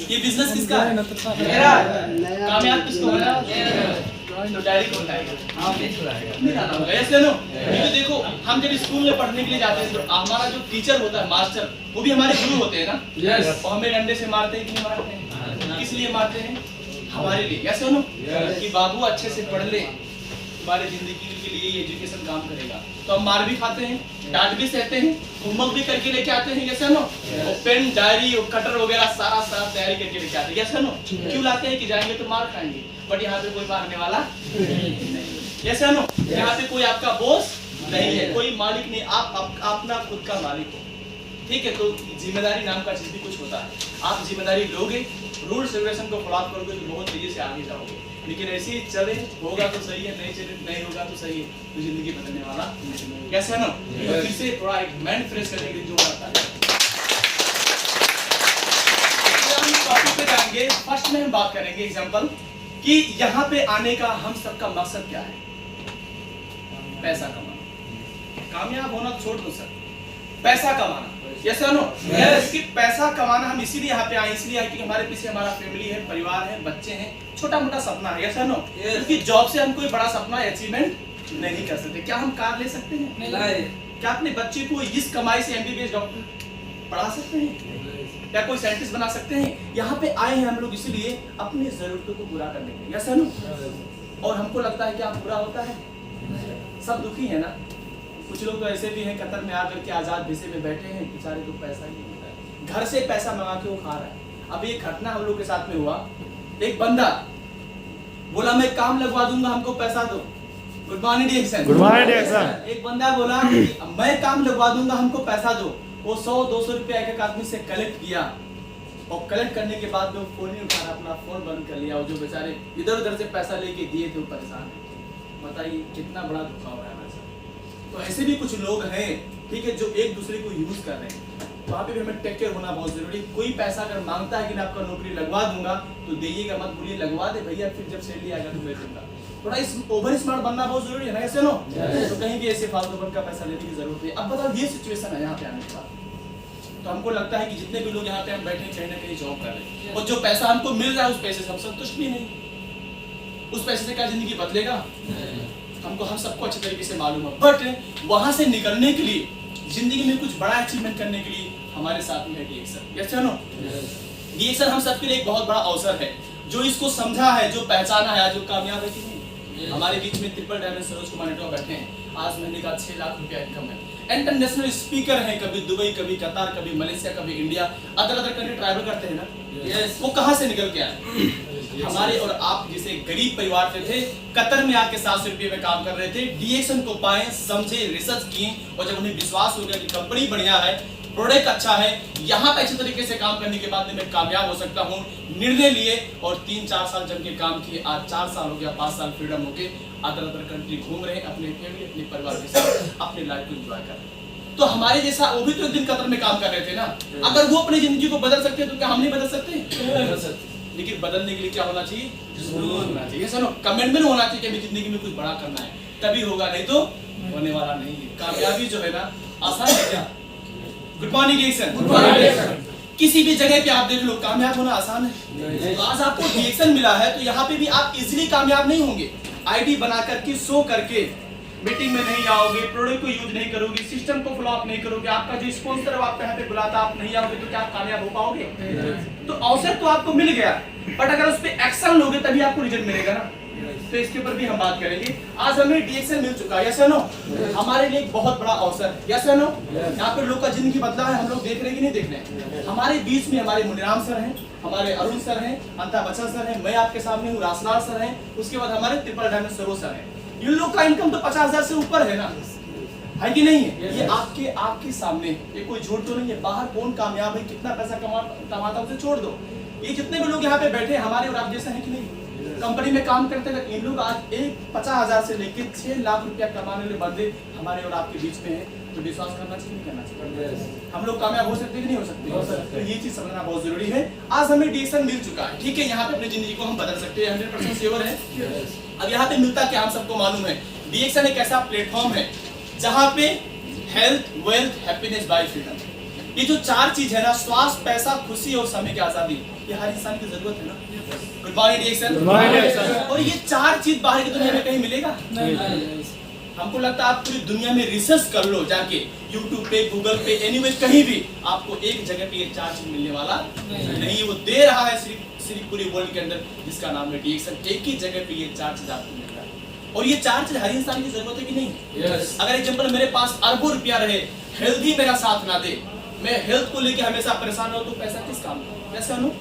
ये बिजनेस किसका है? मेरा। कामयाब किसको होना है? तो डायरी कौन लाएगा? नहीं लाना होगा, ऐसे नो। क्योंकि देखो हम जब स्कूल में पढ़ने के लिए जाते हैं तो हमारा जो टीचर होता है, मास्टर, वो भी हमारे गुरु होते हैं ना। और हमें डंडे से मारते हैं कि नहीं मारते हैं? किस लिए मारते हैं? हमारे लिए, ऐसे नो, कि बाबू अच्छे से पढ़ ले, तुम्हारी जिंदगी के लिए एजुकेशन काम करेगा। तो हम मार भी खाते हैं, डांट भी सहते हैं, होमवर्क भी करके लेके आते हैं, ऐसा नो। और पेन, डायरी और कटर वगैरह सारा तैयारी करके लेके आते हैं, ऐसा नो। क्यों लाते हैं? कि जाएंगे तो मार खाएंगे, बट यहाँ पे कोई मारने वाला नहीं, ऐसा नो। यहाँ पे कोई आपका बॉस नहीं है, कोई मालिक नहीं, आप अपना खुद का मालिक हो, ठीक है। तो जिम्मेदारी नाम का चीज भी कुछ होता है। आप जिम्मेदारी लोगे, रूल्स रेगुलेशन को फॉलो करोगे तो बहुत तेजी से आगे जाओगे। लेकिन ऐसे ही चले, होगा तो सही है, नहीं चले नहीं होगा तो सही है, तो जिंदगी बदलने वाला नहीं। कैसे है ना? तो फिर से थोड़ा एक माइंड फ्रेश करने के लिए जो आता है, हम टॉपिक पे जाएंगे। फर्स्ट में हम बात करेंगे एग्जांपल कि यहाँ पे आने का हम सबका मकसद क्या है? पैसा कमाना। कामयाब होना छोड़ दो सर, पैसा कमाना, यस नो। कि पैसा कमाना हम इसीलिए यहाँ पे आए, इसलिए क्योंकि हमारे पीछे हमारा फैमिली है, परिवार है, बच्चे हैं, छोटा मोटा सपना है, यस नो। क्योंकि जॉब से हम कोई बड़ा सपना अचीवमेंट नहीं कर सकते। क्या हम कार ले सकते हैं? नहीं। क्या अपने बच्चे को इस कमाई से एमबीबीएस डॉक्टर पढ़ा सकते हैं? क्या कोई साइंटिस्ट बना सकते हैं? यहाँ पे आए हैं हम लोग इसीलिए अपनी जरूरतों को पूरा करने के लिए, यस नो। और हमको लगता है कि आप पूरा होता है, सब दुखी है ना। कुछ लोग तो ऐसे भी हैं कतर में आकर के आजाद भिसे में बैठे हैं, बेचारे को पैसा ही नहीं होता है, घर से पैसा मंगा के वो खा रहा है। अब एक घटना हम लोग के साथ में हुआ, एक बंदा बोला मैं काम लगवा दूंगा, हमको पैसा दो। गुड मॉर्निंग डिएक्शन। गुड मॉर्निंग डिएक्शन। एक बंदा बोला मैं काम लगवा दूंगा, हमको पैसा दो। वो 100-200 रुपया एक आदमी से कलेक्ट किया, और कलेक्ट करने के बाद वो फोन नहीं उठा रहा, अपना फोन बंद कर लिया। और जो बेचारे इधर उधर से पैसा लेके दिए थे वो परेशान है। बताइए कितना बड़ा धोखा हो रहा है। तो ऐसे भी कुछ लोग हैं, ठीक है, जो एक दूसरे को यूज कर रहे हैं। वहाँ पे भी हमें टेक केयर होना बहुत जरूरी। कोई पैसा अगर मांगता है कि मैं आपका नौकरी लगवा दूंगा, तो देइएगा मत, बोलिए लगवा दे भैया, फिर जब सैलरी आएगा तो मैं दूंगा। थोड़ा इस ओवर स्मार्ट बनना बहुत जरूरी है ना, ऐसे नो। तो कहीं भी ऐसे फालतू का पैसा लेने की जरूरत नहीं। अब बताओ ये सिचुएशन है यहाँ पे आने के बाद, तो हमको लगता है कि जितने भी लोग यहाँ पे हम बैठे कहीं ना कहीं जॉब कर रहे हैं, और जो पैसा हमको मिल रहा है उस पैसे से हम संतुष्ट भी नहीं। उस पैसे से क्या जिंदगी बदलेगा? हमको हम सबको अच्छे तरीके से मालूम है, बट वहां से निकलने के लिए, जिंदगी में कुछ बड़ा अचीवमेंट करने के लिए हमारे साथ में है डीएक्शन, यस नो। डीएक्शन हम सबके लिए एक बहुत बड़ा अवसर है। जो इसको समझा है, जो पहचाना है, आज वो कामयाब है कि नहीं। हमारे बीच में triple diamond Saroj Kumar network बैठे हैं, आज महीने का 6 लाख रुपया इनकम है। इंटरनेशनल स्पीकर हैं, कभी दुबई, कभी कतार, कभी मलेशिया, कभी इंडिया, अदर कंट्री ट्रैवल करते हैं ना। वो कहाँ से निकल के आए? हमारे और आप जैसे गरीब परिवार से थे, कतर में आके 700 रुपये में काम कर रहे थे। डीएक्शन को पाए, समझे, रिसर्च किए, और जब उन्हें विश्वास हो गया कि कंपनी बढ़िया है, प्रोडक्ट अच्छा है, यहाँ पे अच्छे तरीके से काम करने के बाद मैं कामयाब हो सकता हूँ, निर्णय लिए और 3-4 साल जम के काम किए। आज 4 साल हो गया, 5 साल फ्रीडम हो गए, अदर कंट्री घूम रहे हैं, अपने फैमिली, अपने परिवार के साथ अपने लाइफ को एंजॉय कर रहे हैं। तो हमारे जैसा वो भी तो एक दिन कतर में काम कर रहे थे ना। अगर वो अपनी जिंदगी को बदल सकते हैं तो क्या हम नहीं बदल सकते? लेकिन बदलने के लिए क्या होना चाहिए? जुनून होना चाहिए, सुनो, कमिटमेंट होना चाहिए कि हमें जिंदगी में कुछ बड़ा करना है, तभी होगा, नहीं तो होने वाला नहीं है। कामयाबी जो है ना आसान है क्या? गुड मॉर्निंग डिएक्शन। किसी भी जगह पे आप देख लो, कामयाब होना आसान है। आज आपको डिएक्शन मिला है तो यहाँ पे भी आप इजीली कामयाब नहीं होंगे। आईडी बना करके, शो करके, मीटिंग में नहीं आओगे, प्रोडक्ट को यूज नहीं करोगे, सिस्टम को फॉलो अप नहीं करोगे, आपका जो स्पॉन्सर आपको यहाँ पे बुलाता आप नहीं आओगे, तो क्या आप कामयाब हो पाओगे? तो अवसर तो आपको मिल गया, बट अगर उस पर एक्शन लोगे तभी आपको रिजल्ट मिलेगा ना। तो इसके ऊपर भी हम बात करेंगे। आज हमें डीएक्शन मिल चुका है, यस नो। हमारे लिए एक बहुत बड़ा अवसर, यस नो। यहाँ पे लोग का जिंदगी बदला है, हम लोग देख रहे हैं कि नहीं देख रहे हैं? हमारे बीच में हमारे मुनिराम सर हैं, हमारे अरुण सर हैं, अमिताभ बच्चन सर हैं, मैं आपके सामने हूँ, रासलाल सर हैं, उसके बाद हमारे ट्रिपल डायमंड सरोज सर हैं। इन लोग का इनकम तो 50,000 से ऊपर है ना, है कि नहीं है? ये आपके सामने, ये कोई झूठ तो नहीं है। बाहर कौन कामयाब है, कितना पैसा कमाता उसे छोड़ दो। ये जितने भी लोग यहाँ पे बैठे हमारे और आप जैसे हैं कि नहीं, कंपनी में काम करते हैं, इन लोग आज 50,000 से लेकर 6 लाख रुपया कमाने वाले बंदे हमारे और आपके बीच में हैं। तो विश्वास करना चाहिए, नहीं करना चाहिए? हम लोग कामयाब हो सकते हैं कि नहीं हो सकते? तो ये चीज समझना बहुत जरूरी है। आज हमें डीएक्शन मिल चुका है, ठीक है, यहाँ पे अपनी जिंदगी को हम बदल सकते हैं, 100% श्योर है। अब यहाँ पे मिलता क्या हम सबको मालूम है। डीएक्शन एक ऐसा प्लेटफॉर्म है जहाँ पे health, wealth, happiness bye freedom, ये जो 4 चीज है ना, स्वास्थ्य, पैसा, खुशी और समय की आजादी, ये हर इंसान की जरूरत है ना। गुड मॉर्निंग डिएक्शन। और ये 4 चीज बाहर की दुनिया में कहीं मिलेगा नहीं। हमको लगता है आप पूरी दुनिया में रिसर्च कर लो जाके, YouTube पे, Google पे, एनीवे कहीं भी, आपको एक जगह पे ये 4 चीज मिलने वाला नहीं। वो दे रहा है सिर्फ पूरी वर्ल्ड के अंदर, जिसका नाम है डिएक्शन। एक ही जगह पे ये 4 चीज आपको मिल रहा है, और ये 4 चीज हर इंसान की जरूरत है कि नहीं। अगर एग्जाम्पल मेरे पास अरबों रुपया रहे, हेल्थ मेरा साथ ना दे, मैं हेल्थ को लेके हमेशा परेशान हो, तो पैसा किस काम का? पैसा नो।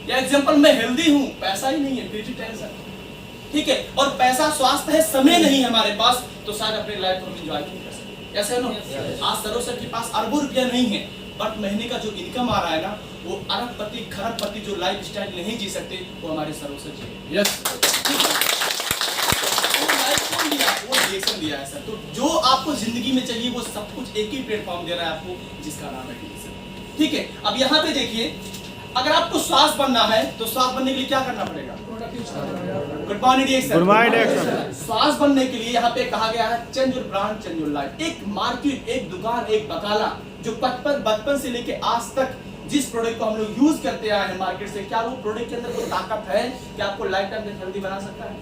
या एग्जाम्पल मैं हेल्दी हूँ, पैसा ही नहीं है, फिर भी टेंशन, ठीक है। और पैसा, स्वास्थ्य है, समय नहीं है हमारे पास, तो शायद अपने लाइफ को एंजॉय नहीं कर सकते। ऐसा है ना। आज सरोज सर के पास अरबों रुपया नहीं है, बट महीने का जो इनकम आ रहा है ना, वो अरबपति खरबपति जो लाइफ स्टाइल नहीं जी सकते, वो हमारे सरोज सर जी। यस, वो डिएक्शन दिया है सर। तो जो आपको जिंदगी में चाहिए वो सब कुछ एक ही प्लेटफॉर्म दे रहा है आपको, जिसका नाम है डिएक्शन, ठीक है। अब यहाँ पे देखिए, अगर आपको स्वास्थ्य बनना है तो स्वास्थ्य बनने के लिए क्या करना पड़ेगा? गुड मॉर्निंग डिएक्शन। स्वास्थ्य बनने के लिए यहाँ पे कहा गया है change your brand, change your life. एक मार्केट, एक दुकान, एक बकाला जो बचपन से लेके आज तक जिस प्रोडक्ट को हम लोग यूज करते आए हैं मार्केट से, क्या वो प्रोडक्ट के अंदर कोई ताकत है कि आपको लाइफ टाइम तक हेल्दी बना सकता है?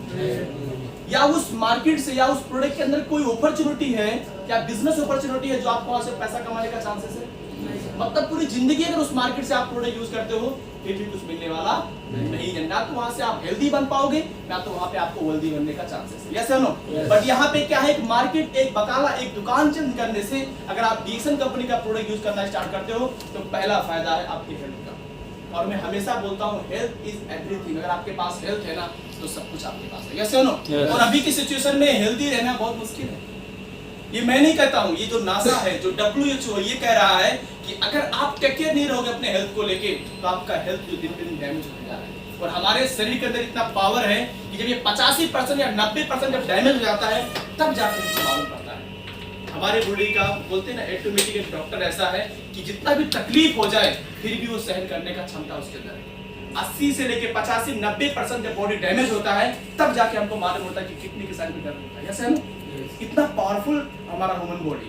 या उस मार्केट से या उस प्रोडक्ट के अंदर कोई अपॉर्चुनिटी है, क्या बिजनेस अपॉर्चुनिटी है जो आपको वहां से पैसा कमाने का चांसेस है? मतलब पूरी जिंदगी अगर उस मार्केट से आप प्रोडक्ट यूज करते हो, फिर भी कुछ मिलने वाला नहीं है। ना तो वहां से आप हेल्दी बन पाओगे, ना तो वहां पे आपको वेल्दी बनने का चांसेस है। यस और नो? बट यहाँ पे क्या है, एक मार्केट, एक बकाला, एक दुकान चेंज करने से अगर आप डिएक्शन कंपनी का प्रोडक्ट यूज करना स्टार्ट करते हो, तो पहला फायदा है आपकी हेल्थ का। और मैं हमेशा बोलता हूँ, हेल्थ इज एवरीथिंग। अगर आपके पास हेल्थ है ना, तो सब कुछ आपके पास है। यस और नो? और अभी की सिचुएशन में हेल्दी रहना बहुत मुश्किल है। ये मैं नहीं कहता हूँ, ये जो नासा है, जो WHO ये कह रहा है कि अगर आप टेक केयर नहीं रहोगे अपने हेल्थ को लेके, तो आपका हेल्थ जो दिन पे दिन डैमेज होने जा रहा है। और हमारे शरीर के अंदर इतना पावर है कि जब ये 85% या 90% जब डैमेज हो जाता है, तब जाके इसको मालूम पड़ता है। हमारे बॉडी का बोलते हैं ना, ऑटोमेटिक डॉक्टर ऐसा है कि जितना भी तकलीफ हो जाए, फिर भी वो सहन करने का क्षमता उसके अंदर है। 80 से लेके 85-90% जब बॉडी डैमेज होता है, तब जाके हमको मालूम होता है कि किडनी के साथ भी दर्द होता है। ऐसा है ना? इतना पावरफुल हमारा ह्यूमन बॉडी,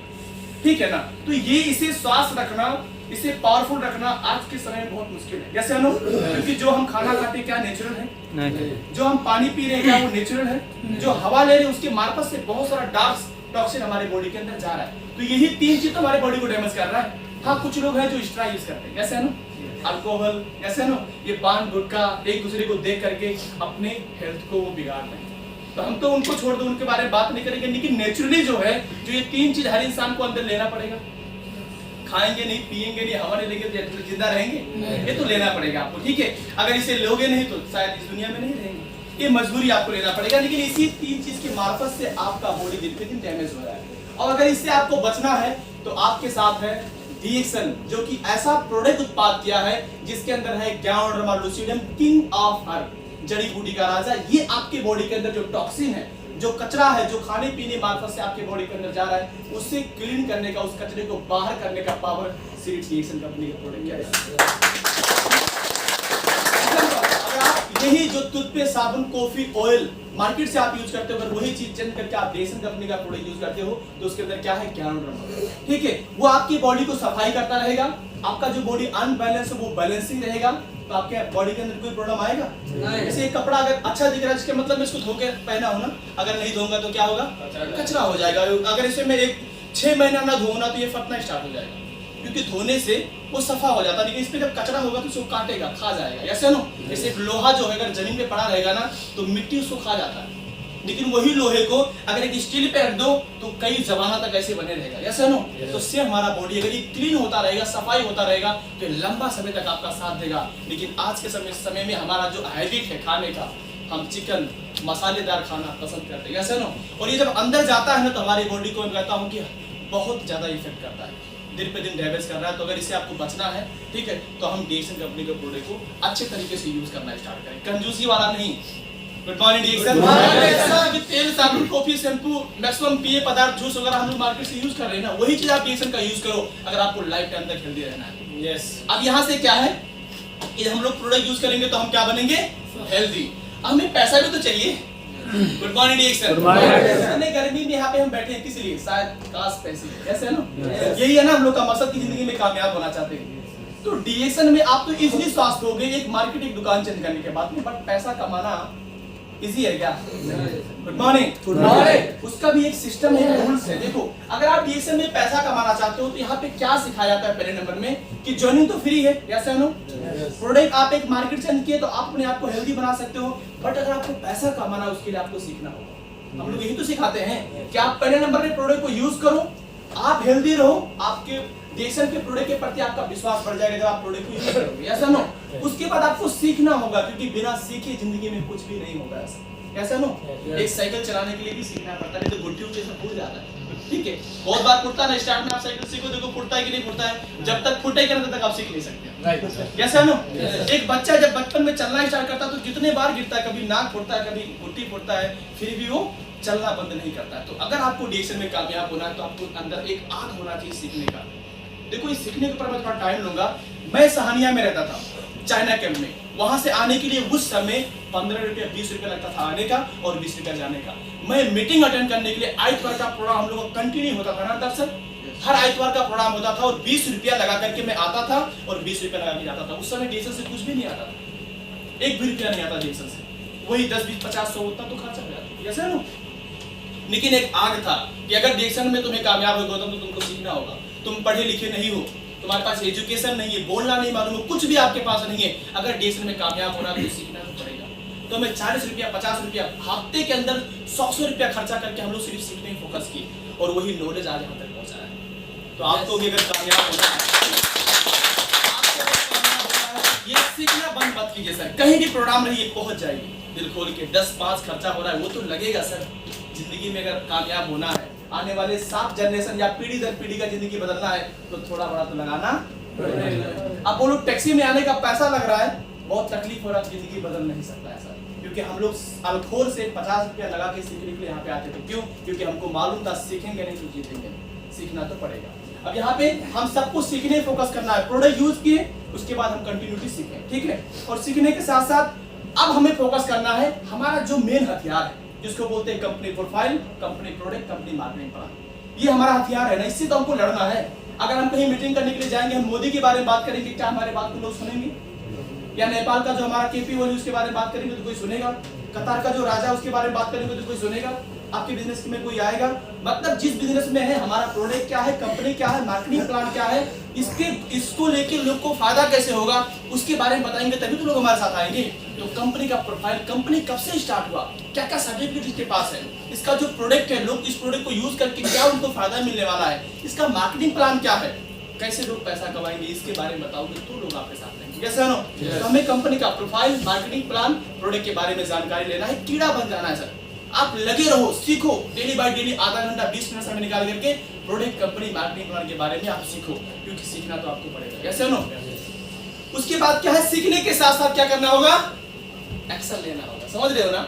ठीक है ना। तो ये इसे स्वास्थ्य रखना, इसे पावरफुल रखना आज के समय में बहुत मुश्किल है। जैसे हम, क्योंकि जो हम खाना खाते हैं क्या नेचुरल है? नहीं। जो हम पानी पी रहे हैं क्या वो नेचुरल है? जो हवा ले रहे हैं उसके मार्फत से बहुत सारा डार्क टॉक्सिन हमारे बॉडी के अंदर जा रहा है। तो यही 3 चीज तो हमारे बॉडी को डैमेज कर रहा है। हाँ, कुछ लोग हैं जो स्ट्रा यूज करते हैं, जैसे ना अल्कोहल, जैसे ना ये पान गुटखा, एक दूसरे को देख करके अपने हेल्थ को वो बिगाड़ रहे हैं। तो हम तो उनको छोड़ दो, उनके बारे में बात नहीं करेंगे। लेकिन नेचुरली जो है, जो ये 3 चीज हर इंसान को अंदर लेना पड़ेगा। खाएंगे नहीं, पिएंगे नहीं, हवा नहीं लेंगे तो जिंदा रहेंगे? ये तो लेना पड़ेगा आपको, ठीक है। अगर इसे लोगे नहीं तो शायद इस दुनिया में नहीं रहेंगे। ये मजबूरी आपको लेना पड़ेगा। लेकिन इसी 3 चीज के मार्फत से आपका बॉडी दिन पे दिन डैमेज हो रहा है। और अगर इससे आपको बचना है तो आपके साथ है डिएक्शन, जो कि ऐसा प्रोडक्ट उत्पाद किया है जिसके अंदर है ग्यानोडर्मा लूसिडम, किंग ऑफ हर्ब, जड़ी बूटी का राजा। ये आपके बॉडी के अंदर जो टॉक्सिन है, जो कचरा है, जो खाने पीने मार्फत से आपके बॉडी के अंदर जा रहा है, उसे क्लीन करने का, उस कचरे को बाहर करने का पावर सिर्फ डिएक्शन कंपनी का प्रोडक्ट है। अगर आप यही जो टूथपेस्ट, साबुन, कॉफी, ऑयल मार्केट से आप यूज करते हो, अगर वही चीज चेंज करके आप डिएक्शन कंपनी का प्रोडक्ट यूज करते हो, तो उसके अंदर क्या है, ग्यानोडर्मा, ठीक है। वो आपकी बॉडी को सफाई करता रहेगा। आपका जो बॉडी अनबैलेंस है वो बैलेंसिंग रहेगा। तो आपके बॉडी के अंदर कोई प्रॉब्लम आएगा नहीं। जैसे एक कपड़ा अगर अच्छा दिख रहा है, इसके मतलब मैं इसको धो के पहना हो ना, अगर नहीं धोऊंगा तो क्या होगा, कचरा हो जाएगा। अगर इसे मैं 6 महीना ना धोना तो ये फटना स्टार्ट हो जाएगा, क्योंकि धोने से वो सफा हो जाता है। लेकिन इस पे जब कचरा होगा तो उसको काटेगा, खा जाएगा। ऐसे नो, जैसे एक लोहा जो है अगर जमीन पे पड़ा रहेगा ना, तो मिट्टी उसको खा जाता है। लेकिन वही लोहे को अगर एक स्टील पे रख दो तो कई जमाना तक ऐसे बने रहेगा। ऐसा नो, तो से हमारा बॉडी अगर ये क्लीन होता रहेगा, सफाई होता रहेगा, तो लंबा समय तक आपका साथ देगा। लेकिन आज के समय में हमारा जो हैबिट है खाने का, हम चिकन मसालेदार खाना पसंद करते हैं। ऐसा नो, और ये जब अंदर जाता है ना, तो हमारी बॉडी को मैं कहता हूँ कि बहुत ज्यादा इफेक्ट करता है, दिन पे दिन डैमेज कर रहा है। तो अगर इससे आपको बचना है, ठीक है, तो हम डिएक्शन कंपनी के प्रोडक्ट को अच्छे तरीके से यूज करना स्टार्ट करें, कंजूसी वाला नहीं। गुड मॉर्निंग डिएक्शन। तेल, साबुन, कॉफी, शैम्पू, मैक्सिमम पेय पदार्थ, जूस वगैरह हम लोग मार्केट से यूज कर रहे हैं ना, वही चीज आप डिएक्शन का यूज करो अगर आपको लाइफ टाइम तक हेल्दी रहना है। यस। अब यहाँ से क्या है कि हम लोग प्रोडक्ट यूज करेंगे तो हम क्या बनेंगे, हेल्दी। हमें पैसा भी तो चाहिए। गुड मॉर्निंग डिएक्शन। गर्मी में यहाँ पे हम बैठे हैं किस लिए? शायद काश पैसे, ऐसे है ना? यही है ना हम लोग का मकसद की जिंदगी में कामयाब होना चाहते हैं। तो डीएक्शन में आप तो इजीली स्वास्थ्य हो गए एक मार्केट एक दुकान चेंज करने के बाद में, बट पैसा कमाना इजी है क्या? Good morning. उसका भी एक सिस्टम है, रूल्स है। देखो अगर आप डीएक्शन में पैसा कमाना चाहते हो तो यहाँ पे क्या सिखाया जाता है पहले नंबर में कि ज्वाइनिंग तो फ्री है, यस है नो? प्रोडक्ट आप एक मार्केट चेंज किए तो आप अपने आप को हेल्दी बना सकते हो, बट अगर आपको पैसा कमाना उसके लिए आपको सीखना होगा। हम लोग यही तो सिखाते हैं कि आप पहले नंबर में प्रोडक्ट को यूज करो, आप हेल्दी रहो, आपके डीएक्शन के प्रोडक्ट के प्रति आपका विश्वास बढ़ जाएगा जब आप प्रोडक्ट को यूज करोगे, ऐसा नो? उसके बाद आपको सीखना होगा, क्योंकि बिना सीखे जिंदगी में कुछ भी नहीं होगा, ऐसा नो? एक साइकिल चलाने के लिए भी सीखना पड़ता है, नहीं तो घुट्टी उठे से फूट जाता है, ठीक है? बहुत बार फूटता है, स्टार्ट में आप साइकिल सीखो, देखो फूटता है कि नहीं फूटता है, जब तक फूटेगा तब तक आप सीख नहीं सकते, राइट? ऐसा नो? एक बच्चा जब बचपन में चलना स्टार्ट करता है तो जितने बार गिरता है, कभी नाक फूटता है, कभी घुट्टी फूटता है, फिर भी वो चलना बंद नहीं करता है। तो अगर आपको डीएक्शन में कामयाब होना है तो आपको अंदर एक आग होना चाहिए सीखने का। देखो इस सीखने के ऊपर मैं थोड़ा टाइम लूंगा। मैं सहानिया में रहता था, चाइना कैंप में। वहां से आने के लिए उस समय 15 रुपया 20 रुपया लगता था आने का और 20 रुपया जाने का। मैं मीटिंग अटेंड करने के लिए आइतवार का प्रोग्राम हम लोगों का कंटिन्यू होता था ना दर्शन, हर आइतवार का प्रोग्राम होता था और 20 रुपया लगा करके मैं आता था और 20 रुपया लगा के जाता था। उस समय डीएक्शन से कुछ भी नहीं आता था, एक भी रुपया नहीं आता डीएक्शन से, वही 10 20 50 100 उतना तो खर्चा हो जाता, ऐसा ना? लेकिन एक आग था कि अगर डीएक्शन में तुम्हें कामयाब होगा तो तुमको सीखना होगा। तुम पढ़े लिखे नहीं हो, तुम्हारे पास एजुकेशन नहीं है, बोलना नहीं मालूम है, कुछ भी आपके पास नहीं है, अगर डीएक्शन में कामयाब होना तो सीखना तो पड़ेगा। तो मैं 40 रुपया 50 रुपया हफ्ते के अंदर 100 रुपया खर्चा करके हम लोग सिर्फ सीखने में फोकस किए और वही नॉलेज आज यहाँ तक पहुंचा है। तो आपको भी अगर कामयाब होना है, ये सीखना बंद मत कीजिए सर। कहीं भी प्रोग्राम रहिए, पहुंच जाइए दिल खोल के। 10-5 खर्चा हो रहा है वो तो लगेगा सर। जिंदगी में अगर कामयाब होना है, आने वाले 7 जनरेशन या पीढ़ी दर पीढ़ी का जिंदगी बदलना है तो थोड़ा बड़ा तो लगाना। अब वो लोग टैक्सी में आने का पैसा लग रहा है, बहुत तकलीफ हो रहा है, जिंदगी बदल नहीं सकता है सर। क्योंकि हम लोग अलखोर से 50 रुपया लगा के सीखने के लिए यहाँ पे आते थे। क्यों? क्योंकि हमको मालूम था सीखेंगे नहीं तो जीतेंगे नहीं, सीखना तो पड़ेगा। अब यहाँ पे हम सबको सीखने फोकस करना है। प्रोडक्ट यूज किए, उसके बाद हम कंटिन्यूटी सीखें, ठीक है? और सीखने के साथ साथ अब हमें फोकस करना है हमारा जो मेन हथियार है, जिसको बोलते हैं company profile, company product, company marketing plan. ये हमारा हथियार है ना, इससे तो हमको लड़ना है। अगर हम कहीं मीटिंग करने के लिए जाएंगे, हम मोदी के बारे में बात करेंगे, क्या हमारे बात को लोग सुनेंगे? या नेपाल का जो हमारा केपी ओली उसके बारे में बात करेंगे तो कोई सुनेगा? कतार का जो राजा उसके बारे में बात करेंगे तो कोई सुनेगा? आपके बिजनेस में कोई आएगा? मतलब जिस बिजनेस में है, हमारा प्रोडक्ट क्या है, कंपनी क्या है, मार्केटिंग प्लान क्या है, इसको लेके लोग को फायदा कैसे होगा, उसके बारे में बताएंगे तभी तो लोग हमारे साथ आएंगे। तो कंपनी का प्रोफाइल, कंपनी कब से स्टार्ट हुआ, क्या क्या सर्टिफिकेट इसके पास है, इसका जो प्रोडक्ट है, लोग इस प्रोडक्ट को यूज करके क्या उनको फायदा मिलने वाला है, इसका मार्केटिंग प्लान क्या है, कैसे लोग पैसा कमाएंगे, इसके बारे में बताओगे तो लोग आपके साथ रहेंगे। Yes no? तो हमें कंपनी का प्रोफाइल, मार्केटिंग प्लान, प्रोडक्ट के बारे में जानकारी लेना है, कीड़ा बन जाना है सर। आप लगे रहो, सीखो, डेली बाय डेली आधा घंटा 20 मिनट समय निकाल करके प्रोडक्ट, कंपनी, मार्केटिंग प्लान के बारे में आप सीखो, क्योंकि सीखना तो आपको पड़ेगा। Yes no? उसके बाद क्या है, सीखने के साथ साथ क्या करना होगा, एक्शन लेना होगा। समझ रहे हो ना?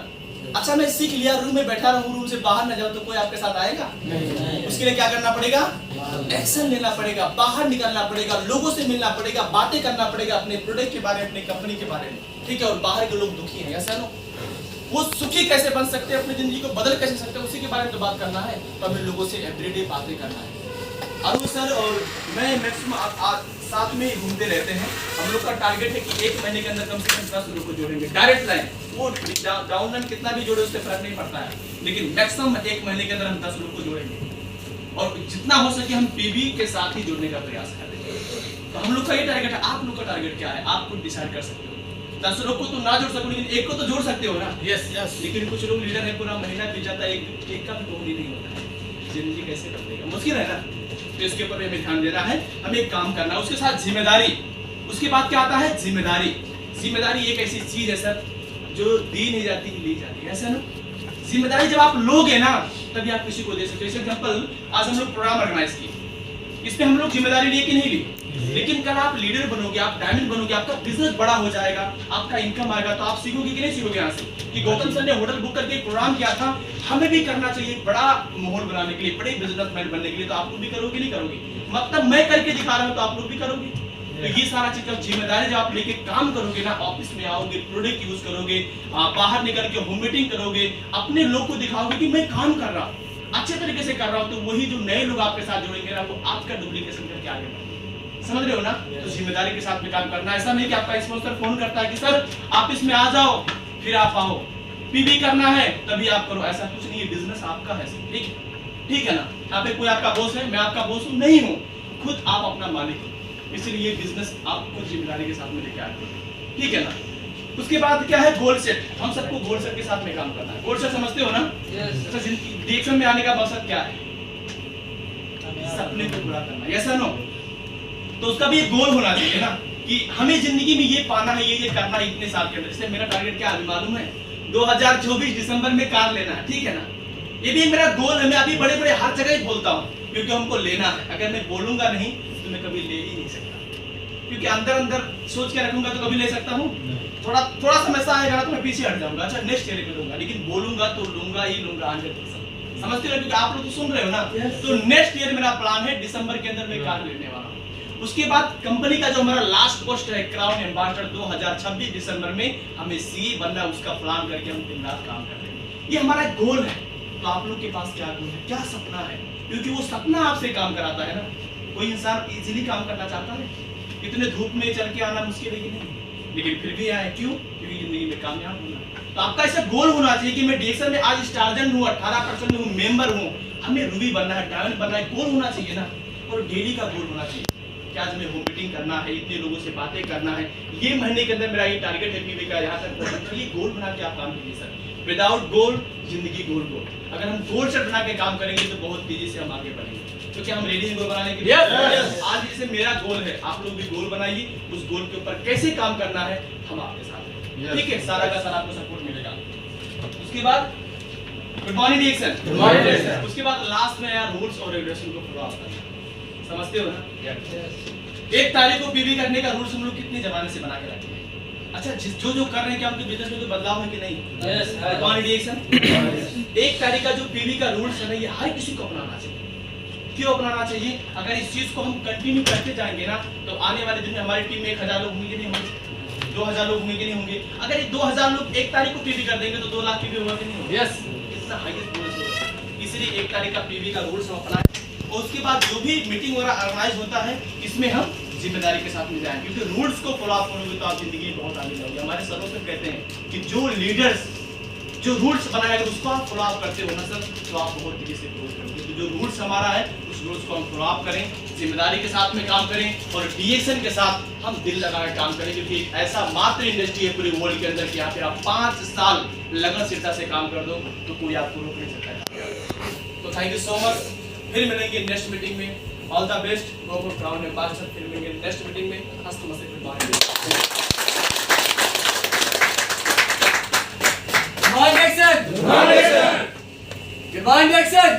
अच्छा मैं सीख लिया, रूम में बैठा रहूं, रूम से बाहर न जाऊं तो कोई आपके साथ आएगा? उसके लिए क्या करना पड़ेगा, एक्शन लेना पड़ेगा, बाहर निकलना पड़ेगा, लोगों से मिलना पड़ेगा, बातें करना पड़ेगा अपने प्रोडक्ट के बारे में, अपनी कंपनी के बारे में, ठीक है? और बाहर के लोग दुखी हैं, ऐसा नो, वो सुखी कैसे बन सकते हैं, अपनी जिंदगी को बदल कैसे सकते हैं, उसी के बारे में तो बात करना है। तो हमें लोगों से एवरीडे बातें करना है। अरुण सर और मैं मैक्सिमम साथ में ही घूमते रहते हैं। हम लोग का टारगेट है कि 1 महीने के अंदर कम से कम 10 लोग को जोड़ेंगे, डायरेक्ट लाइन। वो डाउन लाइन कितना भी जोड़े उससे फर्क नहीं पड़ता है, लेकिन मैक्सिमम 1 महीने के अंदर हम 10 लोग को जोड़ेंगे और जितना हो सके हम पीबी के साथ ही जोड़ने का प्रयास करेंगे। तो हम लोग का ये टारगेट है। आप लोग का टारगेट क्या है, आप खुद डिसाइड कर सकते हो। 10 लोग को तो ना जोड़ सको, लेकिन एक को तो जोड़ सकते हो ना। Yes yes. लेकिन कुछ लोग लीडर है, पूरा महीना बीत जाता है, एक का भी कोई नहीं होता है, जिंदगी कैसे बदलेगा, मुश्किल है ना। तो इसके ऊपर हमें ध्यान देना है, हमें एक काम करना है, उसके साथ जिम्मेदारी। उसके बाद क्या आता है, जिम्मेदारी। जिम्मेदारी एक ऐसी चीज है सर जो दी नहीं जाती, ली जाती है, ऐसा ना। जिम्मेदारी जब आप लोगे ना तभी आप किसी को दे सकते हो। जैसे एग्जांपल, आज हम लोग प्रोग्राम ऑर्गेनाइज किए, इस पे हम लोग जिम्मेदारी लिए कि नहीं ली, लेकिन कल आप लीडर बनोगे, आप डायमंड बनोगे, आपका बिजनेस बड़ा हो जाएगा, आपका इनकम आएगा, तो आप सीखोगे कि नहीं सीखोगे यहाँ से कि गौतम सर ने होटल बुक करके प्रोग्राम किया था, हमें भी करना चाहिए बड़ा माहौल बनाने के लिए, बड़े बिजनेसमैन बनने के लिए। तो आप लोग भी करोगे नहीं करोगे, मतलब मैं करके दिखा रहा हूँ तो आप लोग भी करोगे। तो ये सारा चीज जब जिम्मेदारी जब आप लेके काम करोगे ना, ऑफिस में आओगे, प्रोडक्ट यूज करोगे, बाहर निकल के होम मीटिंग करोगे, अपने लोग को दिखाओगे कि मैं काम कर रहा हूँ। अच्छे तरीके से कर रहा हूं, तो वही जो नए लोग आपके साथ जुड़ेंगे ना, वो आपका डुप्लीकेशन करके आगे बढ़ेंगे। समझ रहे हो ना? तो जिम्मेदारी के साथ में काम करना। ऐसा नहीं कि आपका स्पॉन्सर फोन करता है कि सर आप इसमें आ जाओ, फिर आप आओ, पीवी करना है तभी आप करो। ऐसा कुछ नहीं है, बिजनेस आपका है। ठीक है ना? यहाँ पे कोई आपका बॉस है, मैं आपका बॉस हूँ नहीं हूँ, खुद आप अपना मालिक हो, इसलिए ये बिजनेस आप खुद जिम्मेदारी के साथ में लेके आते हो। ठीक है ना? उसके बाद क्या है, गोल सेट। हम सबको गोल सेट के साथ में काम करना है। गोल सेट समझते हो ना? अच्छा, डिरेक्शन में आने का मकसद क्या है? सपने को पूरा करना, यस नो? तो उसका भी एक गोल होना चाहिए ना, कि हमें जिंदगी में ये पाना है, ये करना है इतने साल के अंदर। जैसे मेरा टारगेट क्या है मालूम है? 2024 दिसंबर में कार लेना है। ठीक है ना? ये भी मेरा गोल है। मैं अभी बड़े बड़े हर जगह ही बोलता हूँ, क्योंकि हमको लेना है। अगर मैं बोलूंगा नहीं तो मैं कभी ले ही नहीं सकता, क्योंकि अंदर अंदर सोच के रखूंगा तो कभी ले सकता हूँ? थोड़ा समस्या आएगा ना तो मैं पीछे हट जाऊंगा, अच्छा नेक्स्ट ईयर में लूंगा, लेकिन बोलूंगा तो लूंगा ही लूंगा 100%। समझते हो? क्योंकि आप लोग तो सुन रहे हो ना। तो नेक्स्ट ईयर मेरा प्लान है, दिसंबर के अंदर मैं कार लेने वाला हूँ। उसके बाद कंपनी का जो हमारा लास्ट पोस्ट है क्राउन एम्बेसडर, 2026 दिसंबर में हमें सीए बनना है। उसका प्लान करके हम दिन रात काम कर रहे हैं। ये हमारा गोल है। तो आप लोग के पास क्या गोल है, क्या सपना है? क्योंकि वो सपना आपसे काम कराता है ना। कोई इंसान इजीली काम करना चाहता है? इतने धूप में चल के आना मुश्किल है कि नहीं, लेकिन फिर भी आए। क्यों? क्योंकि जिंदगी में कामयाब होना। तो आपका ऐसा गोल होना चाहिए कि मैं डिरेक्शन में आज स्टार्जन हूँ, 18% में हूँ, मेंबर हूँ, हमें रूबी बनना है, डायमंड बनना है। गोल होना चाहिए ना, और डेली का गोल होना चाहिए कि आज हमें होम मीटिंग करना है, इतने लोगों से बातें करना है, ये महीने के अंदर मेरा ये टारगेट है पीवी का, यहाँ तक पहुंचना। तो ये गोल बना के आप काम कीजिए सर। विदाउट गोल जिंदगी गोल गोल। अगर हम गोल सेट बना के काम करेंगे तो बहुत तेजी से हम आगे बढ़ेंगे। तो क्या हम रेडी हैं गोल बनाने के लिए? आज जैसे मेरा गोल है, आप लोग भी गोल बनाइए। उस गोल के ऊपर कैसे काम करना है, हम आपके साथ हैं। ठीक है? सारा का सारा आपको सपोर्ट मिलेगा। उसके बाद गुड मॉर्निंग डिरेक्शन। उसके बाद लास्ट में यार रूल्स और रेगुलेशन को फॉलो करना। समझते हो ना? 1 तारीख को पीवी करने का रूल्स हम लोग कितने जमाने से बना के रखे हैं। अच्छा, जो कर रहे हैं, क्या उनके बिजनेस में कोई बदलाव है कि नहीं? डिरेक्शन 1 तारीख का जो पीवी का रूल्स है ना, ये हर किसी को अपनाना चाहिए। क्यों अपनाना चाहिए? अगर इस चीज को हम कंटिन्यू करते जाएंगे ना, तो आने वाले दिन में हमारी टीम में 1000 लोग होंगे नहीं होंगे, 2000 लोग होंगे नहीं होंगे। अगर ये 2000 लोग 1 तारीख को पीवी कर देंगे तो 2 लाख पीवी होगा कि नहीं होगा? यस, इतना हाईएस्ट रूल्स होगा। इसलिए 1 तारीख का पीवी का रूल्स हम अपनाएं। और उसके बाद जो भी मीटिंग वगैरह ऑर्गेनाइज होता है, इसमें हम जिम्मेदारी के साथ में जाएं, क्योंकि रूल्स को फॉलो अप करोगे तो आप जिंदगी में बहुत आगे जाओगे। हमारे सरों से कहते हैं कि जो लीडर्स जो रूल्स बनाए अगर उसको आप फॉलो अप करते हो ना सर, तो आप बहुत तेजी से ग्रोथ करोगे। तो जो रूल्स हमारा है उस रूल्स को हम फॉलो अप करें, जिम्मेदारी के साथ में काम करें, और डीएक्शन के साथ हम दिल लगा के काम करें, क्योंकि ऐसा मात्र इंडस्ट्री है पूरे वर्ल्ड के अंदर कि यहाँ पे आप 5 साल लगनशीलता से काम कर दो तो कोई आपको रोक नहीं सकता। तो थैंक यू सो मच। फिर मिलेंगे नेक्स्ट मीटिंग में। All the best. Go for crown ambassador. फिर मिलेंगे नेक्स्ट मीटिंग में। हस्त मस्त good morning. Good morning, Jackson. Good morning, Jackson.